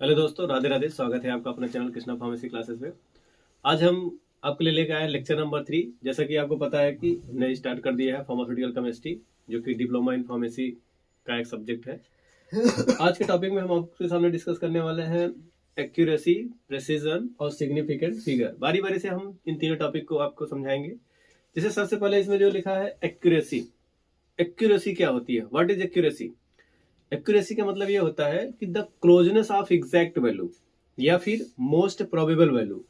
Hello दोस्तों, राधे राधे। स्वागत है आपका अपना चैनल कृष्णा फार्मेसी क्लासेस में। आज हम आपके लिए लेकर आए हैं लेक्चर नंबर 3। जैसा कि आपको पता है कि हमने स्टार्ट कर दिया है फार्मास्यूटिकल केमिस्ट्री, जो कि डिप्लोमा इन फार्मेसी का एक सब्जेक्ट है। आज के टॉपिक में हम आपके सामने डिस्कस करने वाले हैं एक्यूरेसी, प्रेसिजन और सिग्निफिकेंट फिगर। बारी बारी से हम इन तीनों टॉपिक को आपको समझाएंगे। जैसे सबसे पहले इसमें जो लिखा है एक्यूरेसी। एक्यूरेसी क्या होती है? What is accuracy? एक्यूरेसी का मतलब ये होता है कि the closeness of exact value या फिर मोस्ट प्रोबेबल वैल्यू।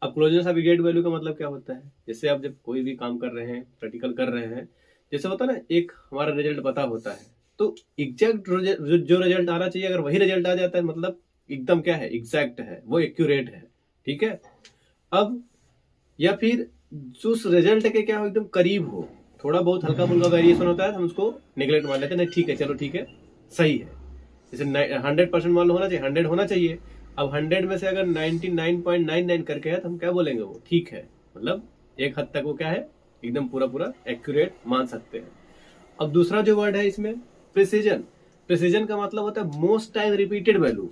अब क्लोजनेस ऑफ एग्जैक्ट वैल्यू का मतलब क्या होता है? जैसे आप जब कोई भी काम कर रहे हैं, प्रैक्टिकल कर रहे हैं, जैसे होता है ना, एक हमारा रिजल्ट पता होता है, तो एग्जैक्ट जो रिजल्ट आना चाहिए, अगर वही रिजल्ट आ जाता है मतलब एकदम क्या है, एग्जैक्ट है, वो एक्यूरेट है। ठीक है। अब या फिर जो उस रिजल्ट के क्या हो, एकदम करीब हो, थोड़ा बहुत हल्का फुल्का वेरिएशन होता है तो हम उसको निगलेक्ट मान लेते हैं, नहीं ठीक है, चलो ठीक है, सही है। जैसे 100% मान लो होना चाहिए, 100 होना चाहिए। अब 100 में से अगर 99.99 करके है तो हम क्या बोलेंगे, वो ठीक है, मतलब एक हद तक वो क्या है, एकदम पूरा पूरा एक्यूरेट मान सकते हैं। अब दूसरा जो वर्ड है इसमें, प्रिसीजन। प्रिसीजन का मतलब होता है most time repeated value.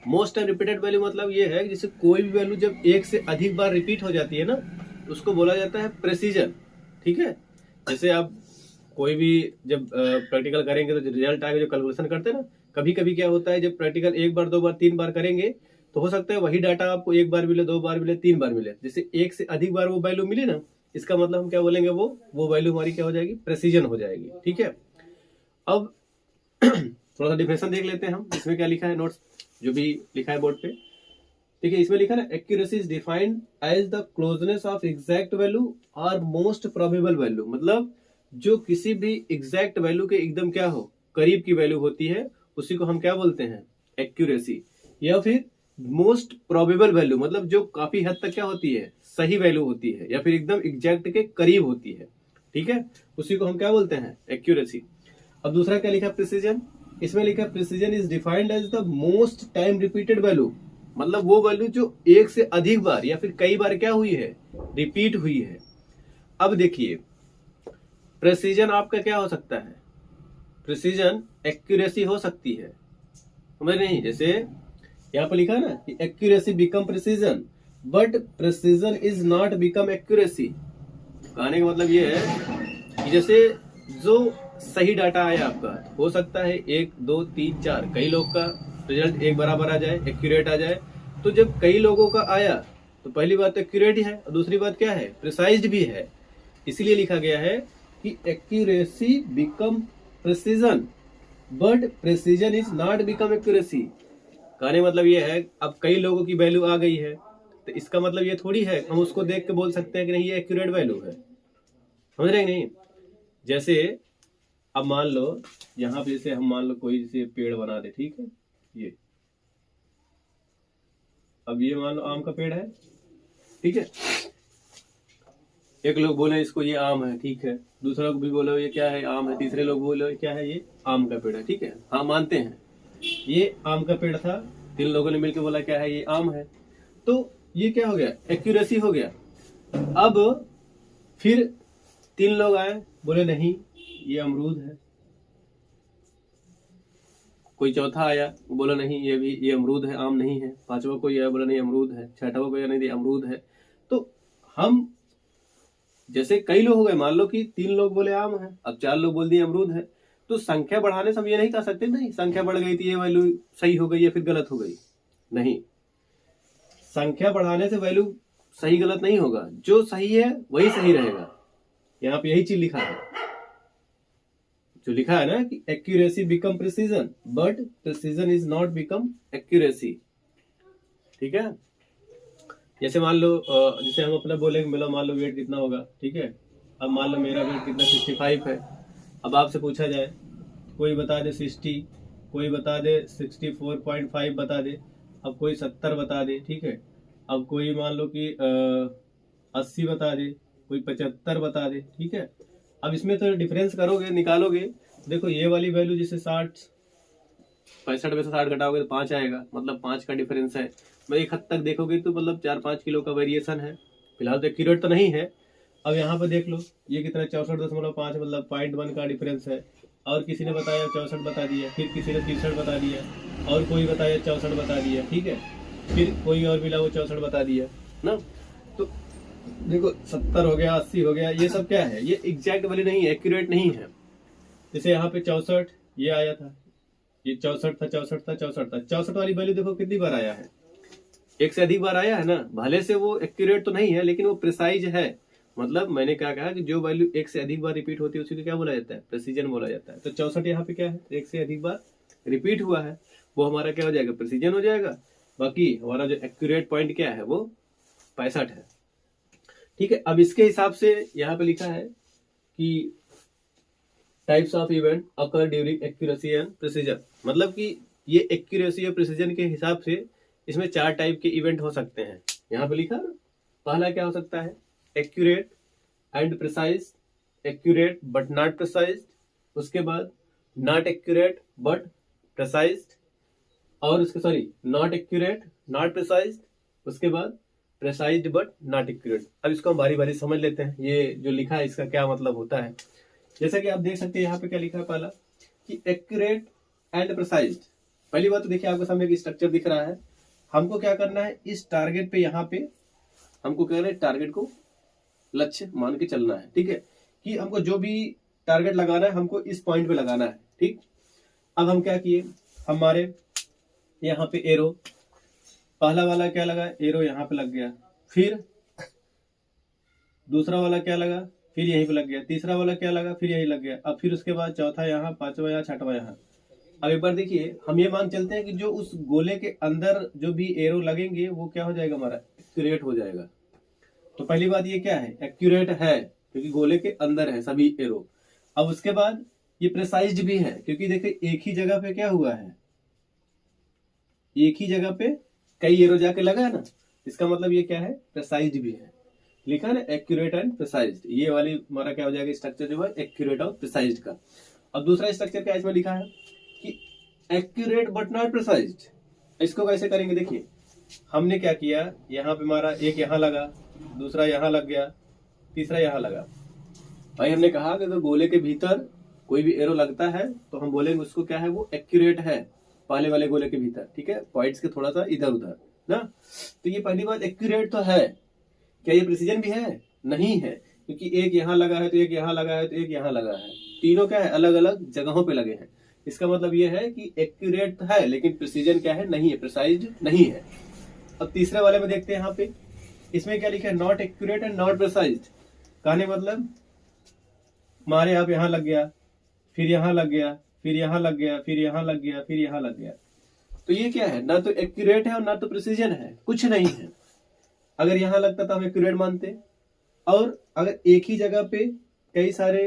Most time repeated value मतलब ये है कि जैसे कोई भी वैल्यू जब एक से अधिक बार रिपीट हो जाती है ना, उसको बोला जाता है प्रेसिजन। ठीक है। जैसे आप कोई भी जब प्रैक्टिकल करेंगे तो रिजल्ट आएगा, जो कैलकुलेशन करते हैं ना, कभी कभी क्या होता है, जब प्रैक्टिकल एक बार, दो बार, तीन बार करेंगे तो हो सकता है वही डाटा आपको एक बार मिले, दो बार मिले, तीन बार मिले। जैसे एक से अधिक बार वो वैल्यू मिली ना, इसका मतलब हम क्या बोलेंगे, वो वैल्यू हमारी क्या हो जाएगी, प्रेसिजन हो जाएगी। ठीक है। अब थोड़ा सा डिफिनेशन देख लेते हैं हम, इसमें क्या लिखा है, नोट्स जो भी लिखा है बोर्ड पे। ठीक है। इसमें लिखा है ना, accuracy is defined as the closeness of exact value और मोस्ट प्रोबेबल वैल्यू। मतलब जो किसी भी एग्जैक्ट वैल्यू के एकदम क्या हो, करीब की वैल्यू होती है, उसी को हम क्या बोलते हैं, एक्यूरेसी। या फिर मोस्ट प्रोबेबल वैल्यू, मतलब जो काफी हद तक क्या होती है, सही वैल्यू होती है, या फिर एकदम एग्जैक्ट के करीब होती है। ठीक है। उसी को हम क्या बोलते हैं, एक्यूरेसी। अब दूसरा क्या लिखा, प्रिसीजन। इसमें लिखा precision is defined as the most time repeated value. मतलब वो वैल्यू जो एक से अधिक बार या फिर कई बार क्या हुई है, रिपीट हुई है। अब देखिए, प्रेसिजन आपका क्या हो सकता है, प्रेसिजन एक्यूरेसी हो सकती है, समझ नहीं। जैसे यहाँ पर लिखा है ना कि accuracy become precision, but precision is not become accuracy. कहने का मतलब ये है कि जैसे जो सही डाटा आया आपका, हो सकता है 1 2 3 4 कई लोग का रिजल्ट एक बराबर आ जाए, एक्यूरेट आ जाए। तो जब कई लोगों का आया तो पहली बात तो एक्यूरेट ही है, और दूसरी बात क्या है, प्रिसाइज्ड भी है। इसीलिए लिखा गया है कि accuracy become precision, but precision is not become accuracy. कहने मतलब ये है, अब कई लोगों की वैल्यू आ गई है, तो इसका मतलब ये थोड़ी है हम उसको देख के बोल सकते हैं कि नहीं ये एक्यूरेट वैल्यू है। समझ रहे हैं नहीं? जैसे अब मान लो यहाँ पे, जैसे हम मान लो कोई जैसे पेड़ बना दे, ठीक है, ये, अब ये मान लो आम का पेड़ है। ठीक है। एक लोग बोले इसको ये आम है, ठीक है, दूसरा लोग भी बोले ये क्या है, आम है, तीसरे लोग बोले क्या है, ये आम का पेड़ है। ठीक है, हाँ मानते हैं ये आम का पेड़ था, तीन लोगों ने मिलकर बोला क्या है, ये आम है। तो ये क्या हो गया, एक्यूरेसी हो गया। अब फिर तीन लोग आए, बोले नहीं ये अमरूद है। कोई चौथा आया, वो बोला नहीं ये अमरूद है, आम नहीं है। पांचवा कोई आया, बोला नहीं अमरूद है। छठवा कोई आया, नहीं अमरूद है। तो हम जैसे कई लोग हो गए, मान लो कि तीन लोग बोले आम है, अब चार लोग बोल दिए अमरूद है, तो संख्या बढ़ाने से हम ये नहीं कह सकते नहीं संख्या बढ़ गई थी ये वैल्यू सही हो गई या फिर गलत हो गई। नहीं, संख्या बढ़ाने से वैल्यू सही गलत नहीं होगा, जो सही है वही सही रहेगा। यहाँ पे यही चीज लिखा है, जो लिखा है ना कि accuracy become precision, but precision is not become accuracy. ठीक है। जैसे मान लो जैसे हम अपना बोलेंगे, मेरा मान लो वेट कितना होगा, ठीक है। अब मान लो मेरा वेट कितना 65 है। अब आपसे पूछा जाए, कोई बता दे 60, कोई बता दे 64.5 बता दे, अब कोई 70 बता दे, ठीक है। अब कोई मान लो कि 80 बता दे, कोई 75 बता दे, ठीक है। अब इसमें तो डिफरेंस करोगे, निकालोगे, देखो ये वाली वैल्यू जैसे 60, 65 में से 60 घटाओगे तो 5 आएगा, मतलब 5 का डिफरेंस है। मैं एक हद तक देखोगे तो मतलब 4-5 किलो का वेरिएशन है। फिलहाल तो एक्यूरेट तो नहीं है। अब यहाँ पर देख लो, ये कितना 64.5, मतलब 0.1 का डिफरेंस है। और किसी ने बताया 64 बता दिया, फिर किसी ने 63 बता दिया, और कोई बताया 64 बता दिया, ठीक है, फिर कोई और मिला वो 64 बता दिया ना। तो देखो 70 हो गया, 80 हो गया, ये सब क्या है, ये एग्जैक्ट वैल्यू नहीं है, एक्यूरेट नहीं है। जैसे यहाँ पे 64 ये आया था, ये 64 था, 64 था, 64 था, 64 वाली वैल्यू देखो कितनी बार आया है, एक से अधिक बार आया है ना। भले से वो एक्यूरेट तो नहीं है लेकिन वो प्रिसाइज है। मतलब मैंने क्या कहा कि जो वैल्यू एक से अधिक बार रिपीट होती है उसी को क्या बोला जाता है, प्रिसीजन बोला जाता है। तो 64 यहाँ पे क्या है, एक से अधिक बार रिपीट हुआ है, वो हमारा क्या हो जाएगा, प्रिसीजन हो जाएगा। बाकी हमारा जो एक्यूरेट पॉइंट क्या है वो 65 है, ठीक है। अब इसके हिसाब से यहाँ पे लिखा है कि types of event occur during accuracy and precision, मतलब कि ये एक्यूरेसी और प्रिसीजन के हिसाब से इसमें 4 टाइप के इवेंट हो सकते हैं। यहाँ पे लिखा ना, पहला क्या हो सकता है, accurate and precise, accurate but not precise, उसके बाद नॉट एक्यूरेट बट प्रिसाइज, और उसके sorry not accurate not precise, उसके बाद प्रिसाइज्ड बट नॉट एक्यूरेट। अब इसको हम बारी बारी समझ लेते हैं, ये जो लिखा है इसका क्या मतलब होता है। जैसा कि आप देख सकते हैं यहाँ पे क्या लिखा है, पहला कि एक्यूरेट एंड प्रिसाइज्ड। पहली बात तो देखिए आपके सामने एक स्ट्रक्चर दिख रहा है, हमको क्या करना है, इस टारगेट पे यहाँ पे हमको क्या करना है, टारगेट को लक्ष्य मान के चलना है, ठीक है, कि हमको जो भी टारगेट लगाना है हमको इस पॉइंट पे लगाना है, ठीक। अब हम क्या किए, हमारे यहाँ पे एरो, पहला वाला क्या लगा, एरो यहाँ पे लग गया, फिर दूसरा वाला क्या लगा, फिर यहीं पे लग गया, तीसरा वाला क्या लगा, फिर यहीं लग गया, अब फिर उसके बाद चौथा यहाँ, पांचवा यहाँ, छठवा यहाँ। अब एक बार देखिए, हम ये मान चलते हैं कि जो उस गोले के अंदर जो भी एरो लगेंगे वो क्या हो जाएगा, हमारा एक्यूरेट हो जाएगा। तो पहली बात ये क्या है, एक्यूरेट है क्योंकि गोले के अंदर है सभी एरो। अब उसके बाद ये प्रिसाइज्ड भी है क्योंकि देखिए एक ही जगह पे क्या हुआ है, एक ही जगह पे कई एरो जाके लगा है ना, इसका मतलब ये क्या है, प्रिसाइज्ड भी है। लिखा है ना एक्यूरेट एंड प्रिसाइज्ड, ये वाली हमारा क्या हो जाएगा, स्ट्रक्चर जो है एक्यूरेट और प्रिसाइज्ड का। अब दूसरा स्ट्रक्चर क्या इसमें लिखा है कि एक्यूरेट बट नॉट प्रिसाइज्ड। इसको कैसे करेंगे, देखिए हमने क्या किया, यहाँ पे हमारा एक यहाँ लगा, दूसरा यहाँ लग गया, तीसरा यहाँ लगा। भाई हमने कहा कि अगर गोले के भीतर कोई भी एरो लगता है तो हम बोलेंगे उसको क्या है, वो एक्यूरेट है पहले वाले गोले के भीतर, ठीक है, पॉइंट्स के थोड़ा सा इधर उधर ना। तो ये पहली बात एक्यूरेट तो है, क्या ये प्रिसीजन भी है, नहीं है, क्योंकि एक यहाँ लगा है तो एक यहाँ लगा है तो एक यहाँ लगा है, तीनों क्या है, अलग अलग जगहों पे लगे हैं। इसका मतलब ये है कि एक्यूरेट है लेकिन प्रिसीजन क्या है, नहीं है, प्रिसाइज्ड नहीं है। अब तीसरे वाले में देखते हैं, यहाँ पे इसमें क्या लिखा है, not accurate and not precised. कहने मतलब हमारे यहाँ लग गया, फिर यहाँ लग गया, फिर यहाँ लग गया, फिर यहाँ लग गया, फिर यहाँ लग गया। तो ये क्या है, ना तो एक्यूरेट है और ना तो प्रिसीजन है, कुछ नहीं है। अगर यहाँ लगता तो हम एक्यूरेट मानते, और अगर एक ही जगह पे कई सारे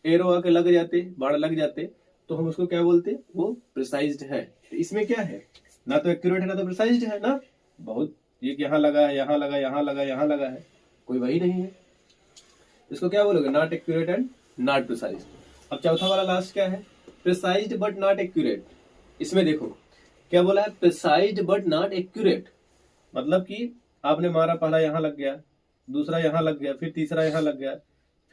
एरो आके लग जाते, बाढ़ लग जाते, तो हम उसको क्या बोलते, वो प्रिसाइज्ड है। तो इसमें क्या है, ना तो एक्यूरेट है ना तो प्रिसाइज्ड है ना, बहुत ये यहाँ लगा है, यहाँ लगा, यहाँ लगा, यहाँ लगा है, कोई वही नहीं है। इसको क्या बोलोगे, not accurate and not precised. अब चौथा वाला लास्ट क्या है, प्रिसाइज्ड बट नॉट एक्यूरेट। इसमें देखो क्या बोला है, प्रिसाइज्ड बट नॉट एक्यूरेट, मतलब कि आपने मारा, पहला यहाँ लग गया, दूसरा यहाँ लग गया, फिर तीसरा यहाँ लग गया,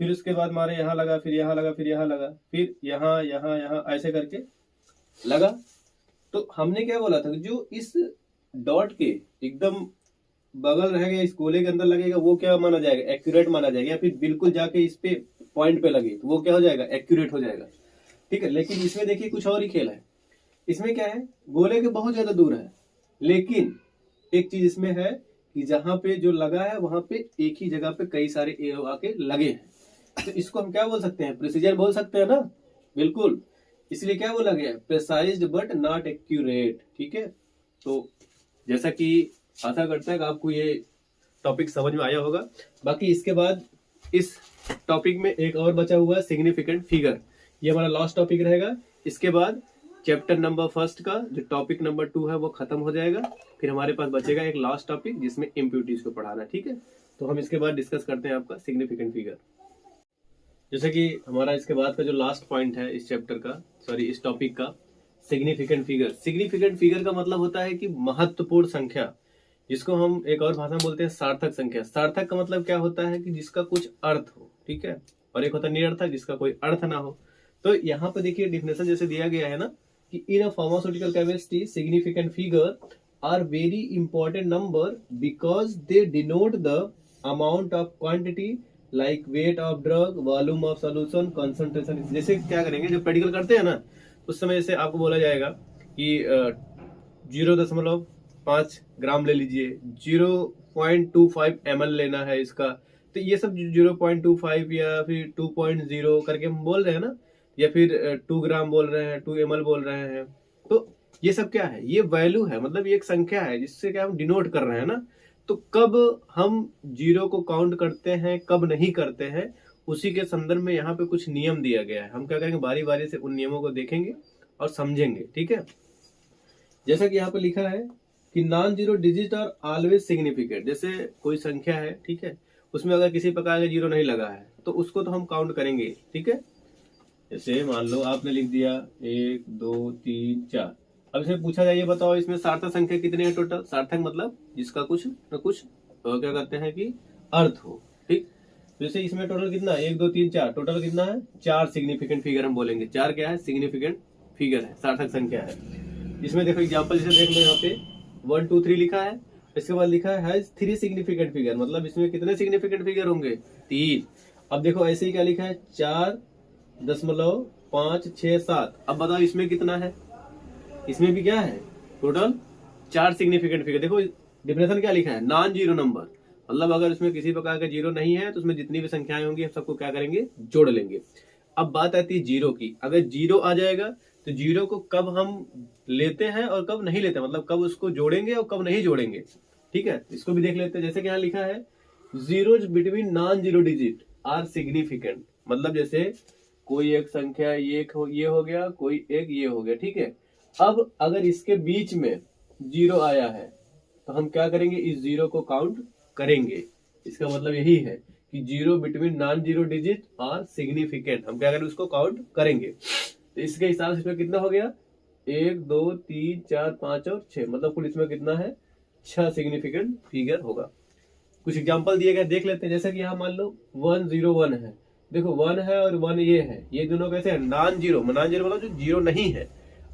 फिर उसके बाद मारे यहाँ लगा, फिर यहाँ लगा, फिर यहाँ लगा, फिर यहाँ यहाँ यहाँ ऐसे करके लगा। तो हमने क्या बोला था, जो इस डॉट के एकदम बगल रहेगा, इस गोले के अंदर लगेगा, वो क्या माना जाएगा, एक्यूरेट माना जाएगा। या फिर बिल्कुल जाके इस पे पॉइंट पे लगे तो वो क्या हो जाएगा, एक्यूरेट हो जाएगा, ठीक है। लेकिन इसमें देखिए कुछ और ही खेल है। इसमें क्या है, गोले के बहुत ज्यादा दूर है, लेकिन एक चीज इसमें है कि जहां पे जो लगा है वहां पे एक ही जगह पे कई सारे एरो आके लगे हैं। तो इसको हम क्या बोल सकते हैं, प्रिसीजन बोल सकते हैं ना, बिल्कुल। इसलिए क्या बोला गया, प्रिसाइज्ड बट नॉट एक्यूरेट, ठीक है। तो जैसा कि आशा करता है कि आपको ये टॉपिक समझ में आया होगा। बाकी इसके बाद इस टॉपिक में एक और बचा हुआ है, सिग्निफिकेंट फिगर। ये हमारा लास्ट टॉपिक रहेगा। इसके बाद चैप्टर नंबर 1 का जो टॉपिक नंबर 2 है वो खत्म हो जाएगा। फिर हमारे पास बचेगा एक लास्ट टॉपिक जिसमें इम्प्यूरिटीज को पढ़ाना, ठीक है। तो हम इसके बाद डिस्कस करते हैं आपका सिग्निफिकेंट फिगर। जैसे कि हमारा इसके बाद का जो लास्ट पॉइंट है इस चैप्टर का, सॉरी इस टॉपिक का, सिग्निफिकेंट फिगर। सिग्निफिकेंट फिगर का मतलब होता है कि महत्वपूर्ण संख्या, जिसको हम एक और भाषा में बोलते हैं सार्थक संख्या। सार्थक का मतलब क्या होता है कि जिसका कुछ अर्थ हो, ठीक है, और एक होता है निरर्थक, जिसका कोई अर्थ ना हो। तो यहाँ पे देखिए डिफिनेशन जैसे दिया गया है ना, कि in a pharmaceutical chemistry significant figure are very important number because they denote the amount of quantity like weight of drug, volume of solution, concentration. जैसे क्या करेंगे जब प्रैक्टिकल करते हैं ना, उस समय से आपको बोला जाएगा कि 0.5 ग्राम ले लीजिए, 0.25 ml लेना है इसका। तो ये सब 0.25 या फिर 2.0 करके हम बोल रहे हैं ना, या फिर 2 ग्राम बोल रहे हैं, 2 ml बोल रहे हैं। तो ये सब क्या है, ये वैल्यू है, मतलब ये एक संख्या है जिससे क्या हम डिनोट कर रहे हैं ना। तो कब हम जीरो को काउंट करते हैं, कब नहीं करते हैं, उसी के संदर्भ में यहाँ पे कुछ नियम दिया गया है। हम क्या करेंगे, बारी बारी से उन नियमों को देखेंगे और समझेंगे, ठीक है। जैसा कि यहाँ पे लिखा है कि non zero digit are always significant. जैसे कोई संख्या है, ठीक है, उसमें अगर किसी प्रकार का जीरो नहीं लगा है तो उसको तो हम काउंट करेंगे, ठीक है। जैसे मान लो आपने लिख दिया 1 2 3 4। अब इसमें पूछा जाए, ये बताओ इसमें सार्थक संख्या कितनी है टोटल। सार्थक मतलब जिसका कुछ न कुछ क्या करते हैं कि अर्थ हो, ठीक। जैसे इसमें टोटल कितना, 1 2 3 4, टोटल कितना है 4 सिग्निफिकेंट फिगर हम बोलेंगे। 4 क्या है, सिग्निफिकेंट फिगर है, सार्थक संख्या है। इसमें देखो एग्जाम्पल जैसे देख लो, यहाँ पे 1 2 3 लिखा है, इसके बाद लिखा है 3 सिग्निफिकेंट फिगर, मतलब इसमें कितने सिग्निफिकेंट फिगर होंगे, 3। अब देखो ऐसे ही क्या लिखा है 4.5 6 7। अब बताओ इसमें कितना है, इसमें भी क्या है टोटल 4 सिग्निफिकेंट फिगर। देखो डिफिनेशन क्या लिखा है, नॉन जीरो नंबर, मतलब अगर इसमें किसी प्रकार का जीरो नहीं है तो उसमें जितनी भी संख्याएं होंगी हम सबको क्या करेंगे, जोड़ लेंगे। अब बात आती है जीरो की। अगर जीरो आ जाएगा तो जीरो को कब हम लेते हैं और कब नहीं लेते, मतलब कब उसको जोड़ेंगे और कब नहीं जोड़ेंगे, ठीक है। इसको भी देख लेते हैं। जैसे कि यहाँ लिखा है zeros between non zero digit are significant, मतलब जैसे कोई एक संख्या ये हो गया, कोई एक ये हो गया, ठीक है। अब अगर इसके बीच में जीरो आया है तो हम क्या करेंगे, इस जीरो को काउंट करेंगे। इसका मतलब यही है कि zero between non zero digit are significant, हम क्या करेंगे, उसको काउंट करेंगे। तो इसके हिसाब से इसमें कितना हो गया, 1 2 3 4 5 और 6, मतलब कुल इसमें कितना है, 6 सिग्निफिकेंट फिगर होगा। कुछ एग्जांपल दिए गए देख लेते हैं। जैसे कि यहाँ मान लो 101 है, देखो 1 है और 1 ये है, ये दोनों कैसे है, नॉन जीरो मतलब जो जीरो नहीं है।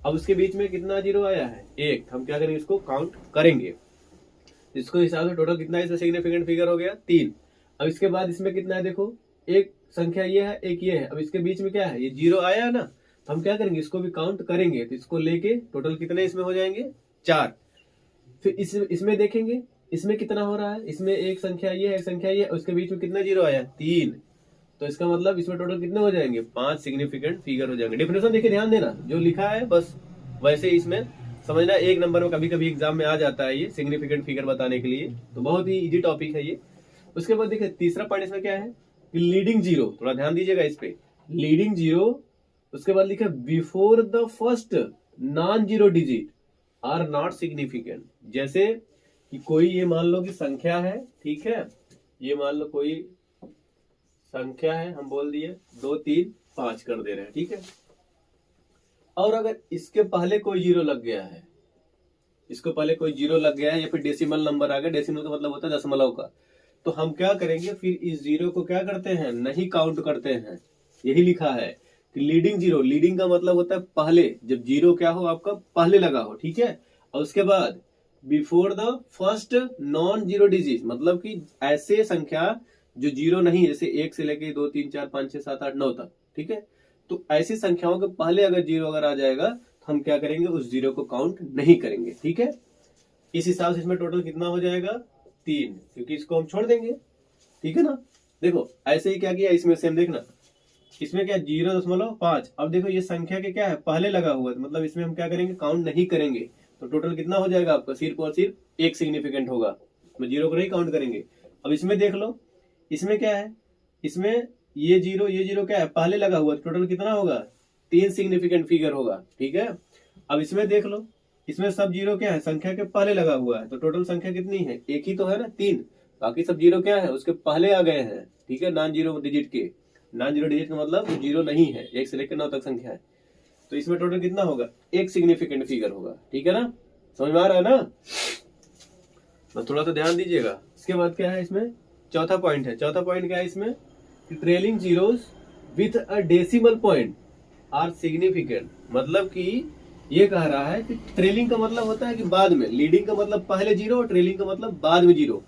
अब उसके बीच में कितना जीरो आया है, 1, हम क्या करेंगे, इसको काउंट करेंगे। इसको हिसाब से टोटल कितना है, सिग्निफिकेंट फिगर हो गया 3। अब इसके बाद इसमें कितना है, देखो एक संख्या ये है, एक ये है। अब इसके बीच में क्या है, ये जीरो आया है ना, तो हम क्या करेंगे, इसको भी काउंट करेंगे। तो इसको लेके टोटल कितने इसमें हो जाएंगे, 4। फिर इसमें देखेंगे इसमें कितना हो रहा है, इसमें एक संख्या ये है, एक संख्या ये है, उसके बीच में कितना जीरो आया, 3। तो इसका मतलब इसमें टोटल कितने हो जाएंगे, 5 सिग्निफिकेंट फिगर हो जाएंगे। डेफिनेशन देखिए, ध्यान देना, जो लिखा है बस वैसे इसमें समझना। एक नंबर में कभी कभी एग्जाम में आ जाता है ये सिग्निफिकेंट फिगर बताने के लिए, तो बहुत ही इजी टॉपिक है ये। उसके बाद देखिए तीसरा पॉइंट इसमें क्या है, लीडिंग जीरो, थोड़ा ध्यान दीजिएगा इस पे, लीडिंग जीरो। उसके बाद लिखा before the first non zero digit are not significant. जैसे कि कोई ये मान लो कि संख्या है, ठीक है, ये मान लो कोई संख्या है, हम बोल दिए 2 3 5 कर दे रहे हैं, ठीक है। और अगर इसके पहले कोई जीरो लग गया है, इसको पहले कोई जीरो लग गया है या फिर डेसिमल नंबर आ गया, डेसिमल का मतलब होता है दशमलव का, तो हम क्या करेंगे, फिर इस जीरो को क्या करते हैं, नहीं काउंट करते हैं। यही लिखा है कि लीडिंग जीरो, लीडिंग का मतलब होता है पहले, जब जीरो क्या हो आपका पहले लगा हो, ठीक है। और उसके बाद before the first non zero digit, मतलब कि ऐसे संख्या जो जीरो नहीं, जैसे 1 से लेके 2 3 4 5 6 7 8 9 तक, ठीक है। तो ऐसी संख्याओं के पहले अगर जीरो अगर आ जाएगा तो हम क्या करेंगे, उस जीरो को काउंट नहीं करेंगे, ठीक है। इस हिसाब से इसमें टोटल कितना हो जाएगा, 3, क्योंकि इसको हम छोड़ देंगे, ठीक है ना। देखो ऐसे ही क्या किया, इसमें सेम देखना, इसमें क्या 0.5। अब देखो ये संख्या के क्या है, पहले लगा हुआ है, मतलब इसमें हम क्या करेंगे, काउंट नहीं करेंगे। तो टोटल कितना हो जाएगा आपका, सिर्फ और सिर्फ 1 सिग्निफिकेंट होगा, तो जीरो को नहीं काउंट करेंगे। अब इसमें देख लो, इसमें क्या है, इसमें ये जीरो क्या है, पहले लगा हुआ है, टोटल कितना होगा, 3 सिग्निफिकेंट फिगर होगा, ठीक है। अब इसमें देख लो, इसमें सब जीरो क्या है, संख्या के पहले लगा हुआ है, तो टोटल संख्या कितनी है, एक ही तो है ना, 3। बाकी सब जीरो क्या है, उसके पहले आ गए हैं, ठीक है, नॉन जीरो डिजिट के। नॉन जीरो डिजिट का मतलब जीरो नहीं है, 1 से लेकर 9 तक संख्या है। तो इसमें टोटल कितना होगा, 1 सिग्निफिकेंट फिगर होगा, ठीक है ना, समझ में आ रहा है ना। बस थोड़ा सा ध्यान दीजिएगा। इसके बाद क्या है, इसमें चौथा पॉइंट है। चौथा पॉइंट क्या है इसमें, trailing zeros with a decimal point are significant, मतलब कि ये कह रहा है कि ट्रेलिंग का मतलब होता है कि बाद में, लीडिंग का मतलब पहले जीरो और ट्रेलिंग का मतलब बाद में जीरो।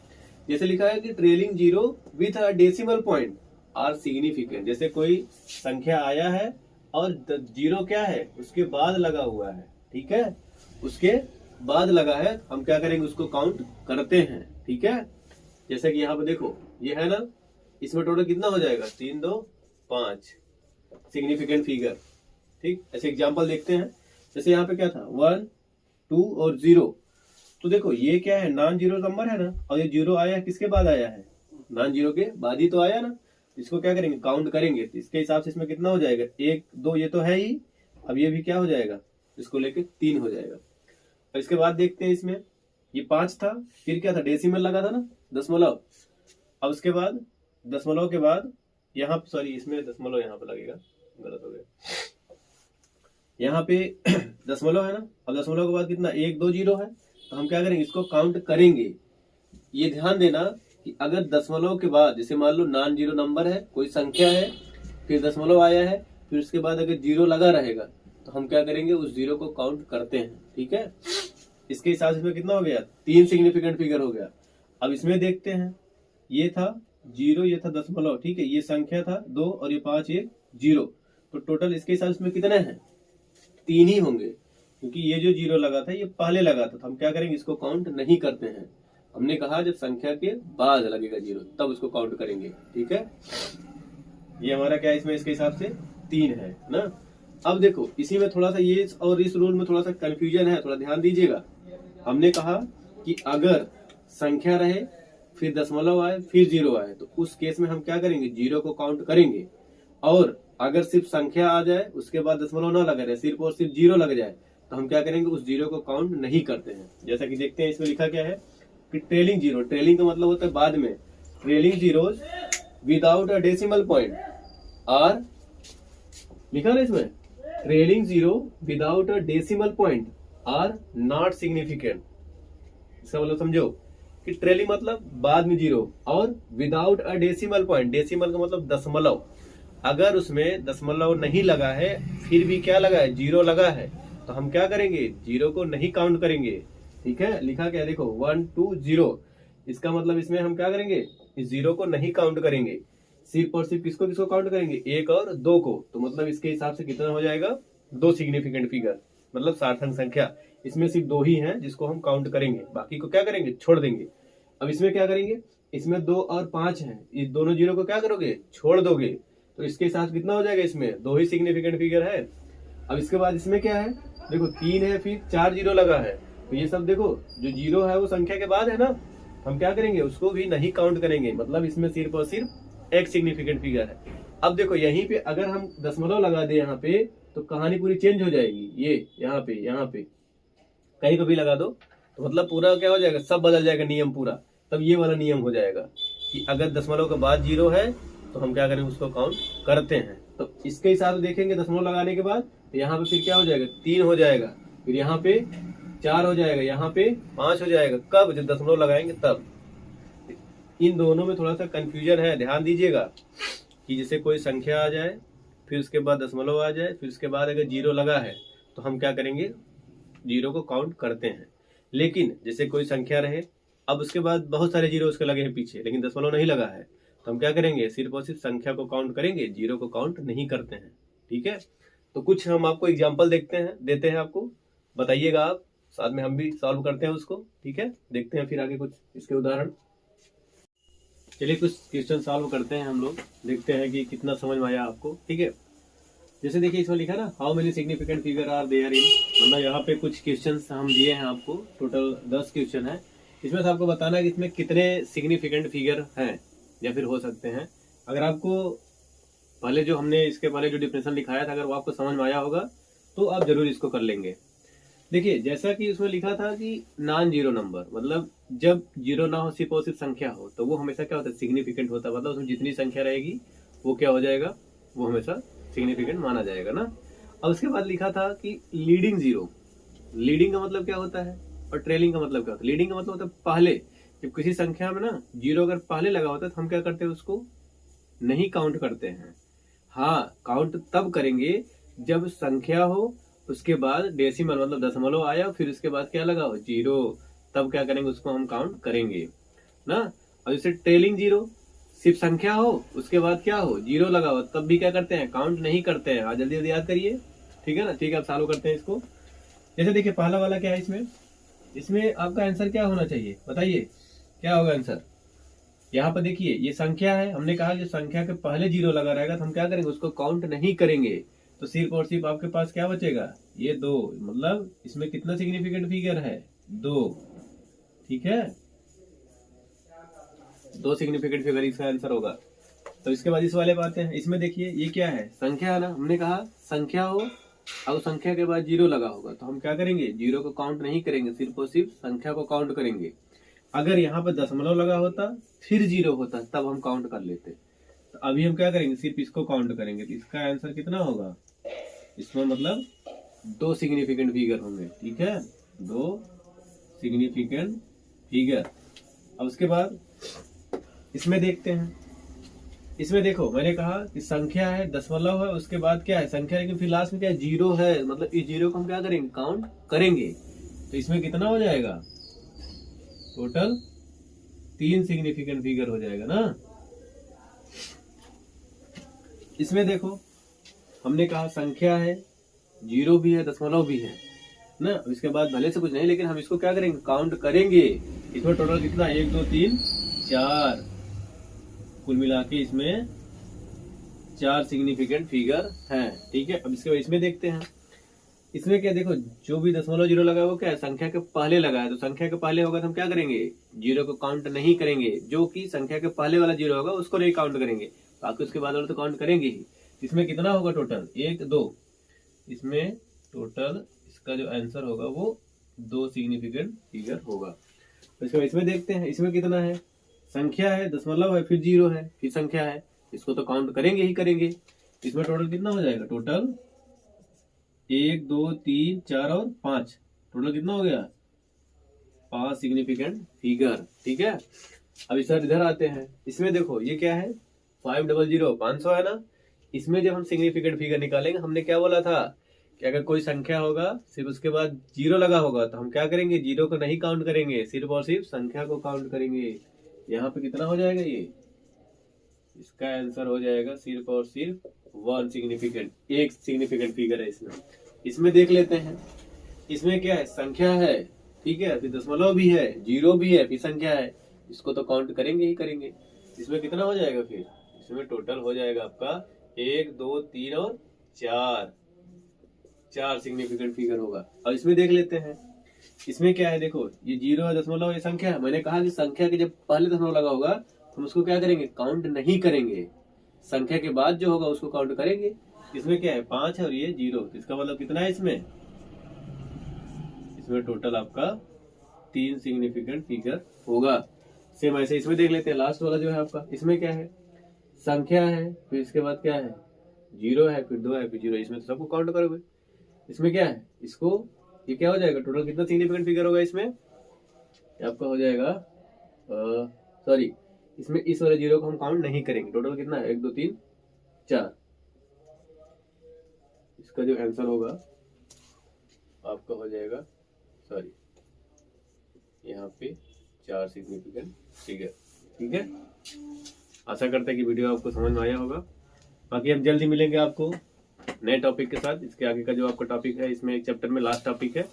जैसे लिखा है कि trailing zero with a decimal point are significant. जैसे कोई संख्या आया है और जीरो क्या है उसके बाद लगा हुआ है, ठीक है, उसके बाद लगा है, हम क्या करेंगे उसको काउंट करते हैं, ठीक है। जैसे कि यहाँ पे देखो ये है ना, इसमें टोटल कितना हो जाएगा, 3 2 5 सिग्निफिकेंट फिगर, ठीक। ऐसे एग्जांपल देखते हैं। जैसे यहाँ पे क्या था 1 2 और 0, तो देखो ये क्या है, नॉन जीरो नंबर है ना, और ये जीरो आया है किसके बाद आया है, नॉन जीरो के बाद ही तो आया ना। इसको क्या करेंगे, काउंट करेंगे, तो इसके हिसाब से इसमें कितना हो जाएगा, 1 2, ये तो है ही, अब ये भी क्या हो जाएगा, इसको लेके 3 हो जाएगा। और इसके बाद देखते हैं इसमें, ये 5 था, फिर क्या था, डेसिमल लगा था ना, दशमलव। अब उसके बाद दशमलव के बाद यहाँ, सॉरी इसमें दशमलव यहाँ पे लगेगा, गलत हो गया, यहाँ पे दशमलव है ना। अब दशमलव के बाद कितना, 1 2 0 है, तो हम क्या करेंगे, इसको काउंट करेंगे। ये ध्यान देना कि अगर दशमलव के बाद, जैसे मान लो नॉन जीरो नंबर है, कोई संख्या है, फिर दशमलव आया है, फिर उसके बाद अगर जीरो लगा रहेगा तो हम क्या करेंगे, उस जीरो को काउंट करते हैं, ठीक है। इसके हिसाब से इसमें कितना हो गया, 3 सिग्निफिकेंट फिगर हो गया। अब इसमें देखते हैं, ये था जीरो, ये था दशमलव, ठीक है, ये संख्या था 2 और ये 5 ये 0, तो टोटल इसके हिसाब से इसमें कितने हैं, 3 ही होंगे, क्योंकि ये जो जीरो लगा था ये पहले लगा था, तो हम क्या करेंगे, इसको काउंट नहीं करते हैं। हमने कहा जब संख्या के बाद लगेगा जीरो तब उसको काउंट करेंगे, ठीक है। ये हमारा क्या है, इसमें इसके हिसाब से 3 है ना। अब देखो इसी में थोड़ा सा ये और इस रूल में थोड़ा सा कंफ्यूजन है, थोड़ा ध्यान दीजिएगा। हमने कहा कि अगर संख्या रहे, फिर दशमलव आए, फिर जीरो आए, तो उस केस में हम क्या करेंगे, जीरो को काउंट करेंगे। और अगर सिर्फ संख्या आ जाए, उसके बाद दशमलव ना लगा रहे, सिर्फ और सिर्फ जीरो लग जाए, तो हम क्या करेंगे, उस जीरो को काउंट नहीं करते हैं। जैसा कि देखते हैं इसमें लिखा क्या है कि ट्रेलिंग जीरो, ट्रेलिंग का मतलब होता है बाद में, trailing zeros without a decimal point are, लिखा ना इसमें, trailing zero without a decimal point are not significant. इसका मतलब समझो कि ट्रेलिंग मतलब बाद में जीरो, और without a decimal point, decimal का मतलब दशमलव, अगर उसमें दशमलव नहीं लगा है, फिर भी क्या लगा है, जीरो लगा है, तो हम क्या करेंगे, जीरो को नहीं काउंट करेंगे, ठीक है। लिखा क्या है देखो 1 2 0, इसका मतलब इसमें हम क्या करेंगे, इस जीरो को नहीं काउंट करेंगे, सिर्फ और सिर्फ किसको किसको काउंट करेंगे, 1 और 2 को। तो मतलब इसके हिसाब से कितना हो जाएगा, 2 सिग्निफिकेंट फिगर, मतलब सार्थक संख्या। इसमें सिर्फ 2 ही हैं जिसको हम काउंट करेंगे, बाकी को क्या करेंगे, छोड़ देंगे। अब इसमें क्या करेंगे, इसमें 2 और 5 हैं, इस दोनों जीरो को क्या करोगे, छोड़ दोगे, तो इसके साथ कितना हो जाएगा, इसमें 2 ही सिग्निफिकेंट फिगर है। अब इसके बाद इसमें क्या है, देखो 3 है, फिर 4 जीरो लगा है, तो ये सब देखो जो जीरो है वो संख्या के बाद है ना, हम क्या करेंगे, उसको भी नहीं काउंट करेंगे, मतलब इसमें सिर्फ और सिर्फ एक सिग्निफिकेंट फिगर है। अब देखो यहीं पे अगर हम दशमलव लगा दे यहाँ पे, तो कहानी पूरी चेंज हो जाएगी। ये यहाँ पे कहीं पे भी लगा दो तो मतलब पूरा क्या हो जाएगा, सब बदल जाएगा नियम पूरा। तब ये वाला नियम हो जाएगा कि अगर दशमलव के बाद जीरो है तो हम क्या करेंगे, उसको काउंट करते हैं। तो इसके हिसाब से देखेंगे दशमलव लगाने के बाद, तो यहाँ पे फिर क्या हो जाएगा, 3 हो जाएगा, फिर यहाँ पे 4 हो जाएगा, यहाँ पे 5 हो जाएगा, कब, जब दशमलव लगाएंगे तब। इन दोनों में थोड़ा सा कंफ्यूजन है, ध्यान दीजिएगा कि जैसे कोई संख्या आ जाए, फिर उसके बाद दशमलव आ जाए, फिर उसके बाद अगर जीरो लगा है तो हम क्या करेंगे, जीरो को काउंट करते हैं। लेकिन जैसे कोई संख्या रहे, अब उसके बाद बहुत सारे जीरो उसके लगे हैं पीछे, लेकिन दशमलव नहीं लगा है, तो हम क्या करेंगे, सिर्फ और सिर्फ संख्या को काउंट करेंगे, जीरो को काउंट नहीं करते हैं, ठीक है। तो कुछ हम आपको एग्जाम्पल देते हैं आपको, बताइएगा आप, साथ में हम भी सॉल्व करते हैं उसको, ठीक है। देखते हैं फिर आगे कुछ इसके उदाहरण। चलिए कुछ क्वेश्चन सॉल्व करते हैं हम लोग, देखते हैं कि कितना समझ में आया आपको, ठीक है। जैसे देखिए इसमें लिखा ना, how many significant figure are there in, मतलब यहाँ पे कुछ क्वेश्चन हम दिए हैं आपको, टोटल 10 क्वेश्चन है। इसमें से आपको बताना है कि इसमें कितने सिग्निफिकेंट फिगर हैं या फिर हो सकते हैं। अगर आपको पहले जो हमने इसके पहले जो डिफिनेशन लिखाया था, अगर वो आपको समझ में आया होगा तो आप जरूर इसको कर लेंगे। देखिए जैसा कि उसमें लिखा था कि नॉन जीरो नंबर, मतलब जब जीरो ना हो, सिर्फ और सिर्फ संख्या हो, तो वो हमेशा क्या होता है, सिग्निफिकेंट होता है, मतलब उसमें जितनी संख्या रहेगी वो क्या हो जाएगा, वो हमेशा सिग्निफिकेंट माना जाएगा ना। अब उसके बाद लिखा था कि लीडिंग जीरो, लीडिंग का मतलब क्या होता है और ट्रेलिंग का मतलब क्या होता है। लीडिंग का मतलब होता है पहले, जब किसी संख्या में ना जीरो अगर पहले लगा होता है तो हम क्या करते हैं, उसको नहीं काउंट करते हैं। हाँ, काउंट तब करेंगे जब संख्या हो उसके बाद डेसिमल मतलब दशमलव आया, फिर उसके बाद क्या लगाओ 0, तब क्या करेंगे उसको हम काउंट करेंगे ना। और जैसे ट्रेलिंग 0 सिर्फ संख्या हो उसके बाद क्या हो 0 लगाओ, तब भी क्या करते हैं काउंट नहीं करते हैं। आज जल्दी जल्दी याद करिए, ठीक है ना। ठीक है, अब चालू करते हैं इसको। जैसे देखिए पहला वाला क्या है, इसमें आपका आंसर क्या होना चाहिए बताइए, क्या होगा आंसर। यहाँ पर देखिए ये संख्या है, हमने कहा कि संख्या के पहले 0 लगा रहेगा तो हम क्या करेंगे उसको काउंट नहीं करेंगे। तो सिर्फ और सिर्फ आपके पास क्या बचेगा ये 2, मतलब इसमें कितना सिग्निफिकेंट फिगर है 2, ठीक है 2 सिग्निफिकेंट फिगर इसका आंसर होगा। तो इसके बाद इस वाले पे आते हैं। इसमें देखिए ये क्या है संख्या है ना, हमने कहा संख्या हो और संख्या के बाद 0 लगा होगा तो हम क्या करेंगे 0 को काउंट नहीं करेंगे, सिर्फ और सिर्फ संख्या को काउंट करेंगे। अगर यहाँ पर दशमलव लगा होता फिर 0 होता तब हम काउंट कर लेते। तो अभी हम क्या करेंगे सिर्फ इसको काउंट करेंगे। तो इसका आंसर कितना होगा, इसमें मतलब 2 सिग्निफिकेंट फिगर होंगे, ठीक है 2 सिग्निफिकेंट फिगर। अब उसके बाद इसमें देखते हैं। इसमें देखो मैंने कहा कि संख्या है दशमलव है उसके बाद क्या है संख्या, लेकिन फिर लास्ट में क्या है 0 है, मतलब इस 0 को हम क्या करेंगे काउंट करेंगे। तो इसमें कितना हो जाएगा टोटल 3 सिग्निफिकेंट फिगर हो जाएगा ना। इसमें देखो हमने कहा संख्या है 0 भी है दशमलव भी है ना, इसके बाद भले से कुछ नहीं लेकिन हम इसको क्या करेंगे काउंट करेंगे। इसमें टोटल कितना 1 2 3 4, कुल मिला के इसमें 4 सिग्निफिकेंट फिगर हैं, ठीक है। अब इसके बाद इसमें देखते हैं। इसमें क्या देखो जो भी दशमलव 0 लगा वो क्या है संख्या के पहले लगा है, तो संख्या के पहले होगा तो हम क्या करेंगे 0 को काउंट नहीं करेंगे, जो कि संख्या के पहले वाला 0 होगा उसको नहीं काउंट करेंगे, बाकी उसके बाद वाला तो काउंट करेंगे ही। इसमें कितना होगा टोटल 1 2, इसमें टोटल इसका जो आंसर होगा वो 2 सिग्निफिकेंट फिगर होगा। तो इसके बाद इसमें देखते हैं। इसमें कितना है संख्या है दशमलव है फिर 0 है फिर संख्या है, इसको तो काउंट करेंगे ही करेंगे। इसमें टोटल कितना हो जाएगा टोटल 1 2 3 4 और 5, टोटल कितना हो गया 5 सिग्निफिकेंट फिगर, ठीक है। अब इस इधर आते हैं। इसमें देखो ये क्या है 500 500 है ना। इसमें जब हम सिग्निफिकेंट फिगर निकालेंगे हमने क्या बोला था कि अगर कोई संख्या होगा सिर्फ उसके बाद 0 लगा होगा तो हम क्या करेंगे 0 को नहीं काउंट करेंगे, सिर्फ और सिर्फ संख्या को काउंट करेंगे। यहाँ पे कितना हो जाएगा ये, इसका आंसर हो जाएगा सिर्फ और सिर्फ 1 सिग्निफिकेंट, 1 सिग्निफिकेंट फिगर है इसमें। इसमें देख लेते हैं। इसमें क्या है संख्या है, ठीक है फिर दशमलव भी है 0 भी है फिर संख्या है, इसको तो काउंट करेंगे ही करेंगे। इसमें कितना हो जाएगा फिर, इसमें टोटल हो जाएगा आपका 1 2 3 और 4 सिग्निफिकेंट फिगर होगा। और इसमें देख लेते हैं। इसमें क्या है देखो ये 0 दशमलव ये संख्या है, मैंने कहा कि संख्या के जब पहले दशमलव लगा होगा तो हम उसको क्या करेंगे काउंट नहीं करेंगे, संख्या के बाद जो होगा उसको काउंट करेंगे। इसमें क्या है 5 है और ये 0, तो इसका मतलब कितना है इसमें टोटल आपका 3 सिग्निफिकेंट फिगर होगा। सेम ऐसे इसमें देख लेते हैं। लास्ट वाला जो है आपका इसमें क्या है संख्या है फिर इसके बाद क्या है 0 है फिर 2 है फिर 0, इसमें तो सबको काउंट करोगे। इसमें क्या है इसको ये क्या हो जाएगा टोटल कितना सिग्निफिकेंट फिगर होगा इसमें आपका हो जाएगा सॉरी इसमें इस वाले 0 को हम काउंट नहीं करेंगे। टोटल कितना है 1 2 3 4, इसका जो आंसर होगा आपका हो जाएगा सॉरी यहाँ पे 4 सिग्निफिकेंट फिगर, ठीक है। आशा करते हैं कि वीडियो आपको समझ में आया होगा। बाकी हम जल्दी मिलेंगे आपको नए टॉपिक के साथ। इसके आगे का जो आपका टॉपिक है इसमें एक चैप्टर में लास्ट टॉपिक है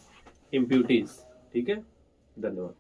इम्प्यूटीज, ठीक है। धन्यवाद।